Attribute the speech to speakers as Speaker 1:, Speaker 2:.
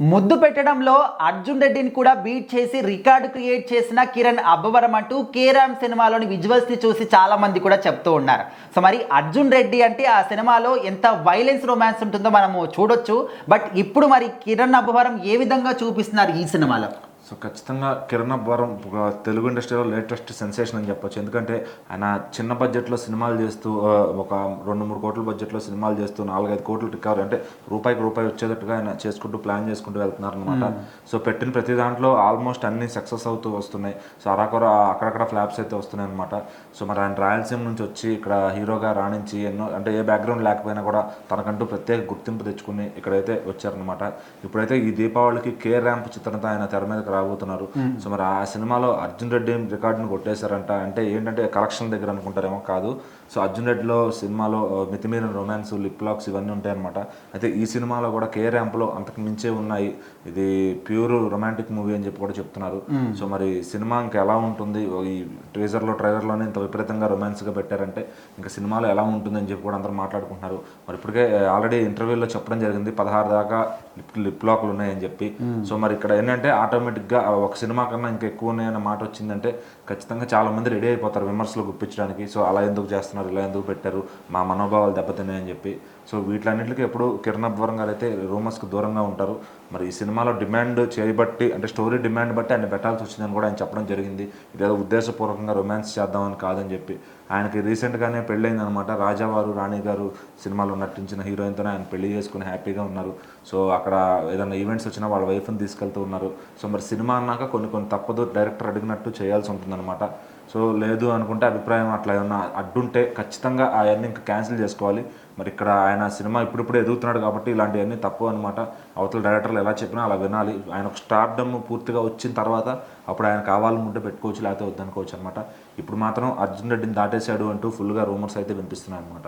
Speaker 1: ముద్దు పెట్టడంలో అర్జున్ రెడ్డిని కూడా బీట్ చేసి రికార్డు క్రియేట్ చేసిన కిరణ్ అబ్బవరం అంటూ కేరామ్ సినిమాలోని విజువల్స్ని చూసి చాలా మంది కూడా చెప్తూ ఉన్నారు. సో మరి అర్జున్ రెడ్డి అంటే ఆ సినిమాలో ఎంత వైలెన్స్ రొమాన్స్ ఉంటుందో మనము చూడొచ్చు. బట్ ఇప్పుడు మరి కిరణ్ అబ్బవరం ఏ విధంగా చూపిస్తున్నారు ఈ సినిమాలో?
Speaker 2: సో ఖచ్చితంగా కిరణ్ అబ్బవరం ఒక తెలుగు ఇండస్ట్రీలో లేటెస్ట్ సెన్సేషన్ అని చెప్పొచ్చు. ఎందుకంటే ఆయన చిన్న బడ్జెట్లో సినిమాలు చేస్తూ ఒక 2-3 కోట్ల బడ్జెట్లో సినిమాలు చేస్తూ 4-5 కోట్లు రికవరీ అంటే రూపాయికి రూపాయి వచ్చేటట్టుగా ఆయన చేసుకుంటూ ప్లాన్ చేసుకుంటూ వెళ్తున్నారు అనమాట. సో పెట్టిన ప్రతి దాంట్లో ఆల్మోస్ట్ అన్ని సక్సెస్ అవుతూ వస్తున్నాయి. సో అరాకొర అక్కడక్కడ ఫ్లాప్స్ అయితే వస్తున్నాయి అనమాట. సో మరి ఆయన రాయలసీమ నుంచి వచ్చి ఇక్కడ హీరోగా రాణించి ఎన్నో అంటే ఏ బ్యాక్గ్రౌండ్ లేకపోయినా కూడా తనకంటూ ప్రత్యేక గుర్తింపు తెచ్చుకుని ఇక్కడైతే వచ్చారనమాట. ఇప్పుడైతే ఈ దీపావళికి కే ర్యాంప్ చిత్రంతో ఆయన తెర మీదకి రాబోతున్నారు. సో మరి ఆ సినిమాలో అర్జున్ రెడ్డి రికార్డును కొట్టేశారంట. అంటే ఏంటంటే కలెక్షన్ దగ్గర అనుకుంటారేమో, కాదు. సో అర్జున్ రెడ్డిలో సినిమాలో మితిమీరిన రొమాన్స్, లిప్ లాక్స్ ఇవన్నీ ఉంటాయి అనమాట. అయితే ఈ సినిమాలో కూడా కే ర్యాంప్లో అంతకు మించే ఉన్నాయి. ఇది ప్యూర్ రొమాంటిక్ మూవీ అని చెప్పి కూడా చెప్తున్నారు. సో మరి సినిమా ఇంకా ఎలా ఉంటుంది, ఈ ట్రైలర్లోనే ఇంత విపరీతంగా రొమాన్స్గా పెట్టారంటే ఇంకా సినిమాలో ఎలా ఉంటుంది అని చెప్పి కూడా అందరూ మాట్లాడుకుంటున్నారు. మరి ఇప్పటికే ఆల్రెడీ ఇంటర్వ్యూలో చెప్పడం జరిగింది 16 దాకా లిప్ లాక్లు ఉన్నాయని చెప్పి. సో మరి ఇక్కడ ఏంటంటే ఆటోమేటిక్గా ఒక సినిమా కన్నా ఇంకా ఎక్కువ ఉన్నాయన్న మాట వచ్చిందంటే ఖచ్చితంగా చాలా మంది రెడీ అయిపోతారు విమర్శలు గుప్పించడానికి. సో అలా ఎందుకు చేస్తున్నారు, ఇలా ఎందుకు పెట్టారు, మా మనోభావాలు దెబ్బతిన్నాయని చెప్పి. సో వీటిలన్నింటికి ఎప్పుడు కిరణ్ అబ్బవరం గారు అయితే రూమర్స్కి దూరంగా ఉంటారు. మరి ఈ సినిమాలో డిమాండ్ చేయబట్టి అంటే స్టోరీ డిమాండ్ బట్టి ఆయన పెట్టాల్సి వచ్చిందని కూడా ఆయన చెప్పడం జరిగింది. ఇదేదో ఉద్దేశపూర్వకంగా రొమాన్స్ చేద్దామని కాదని చెప్పి. ఆయనకి రీసెంట్గానే పెళ్ళైంది అనమాట. రాజావారు రాణి గారు సినిమాలో నటించిన హీరోయిన్తోనే ఆయన పెళ్లి చేసుకుని హ్యాపీగా ఉన్నారు. సో అక్కడ ఏదైనా ఈవెంట్స్ వచ్చినా వాళ్ళ వైఫ్ని తీసుకెళ్తూ ఉన్నారు. సో మరి సినిమా అన్నాక కొన్ని తప్పదు, డైరెక్టర్ అడిగినట్టు చేయాల్సి ఉంటుందన్నమాట. సో లేదు అనుకుంటే అభిప్రాయం అట్లా ఏమన్నా అడ్డుంటే ఖచ్చితంగా అవన్నీ ఇంకా క్యాన్సిల్ చేసుకోవాలి. మరి ఇక్కడ ఆయన సినిమా ఇప్పుడిప్పుడు ఎదుగుతున్నాడు కాబట్టి ఇలాంటివన్నీ తప్పు అనమాట. అవతల డైరెక్టర్లు ఎలా చెప్పినా అలా వినాలి. ఆయన ఒక స్టార్డమ్ పూర్తిగా వచ్చిన తర్వాత అప్పుడు ఆయన కావాలనుకుంటే పెట్టుకోవచ్చు, లేకపోతే వద్దనుకోవచ్చు అనమాట. ఇప్పుడు మాత్రం అర్జున్ రెడ్డిని దాటేశాడు అంటూ ఫుల్గా రూమర్స్ అయితే వినిపిస్తున్నాయి అనమాట.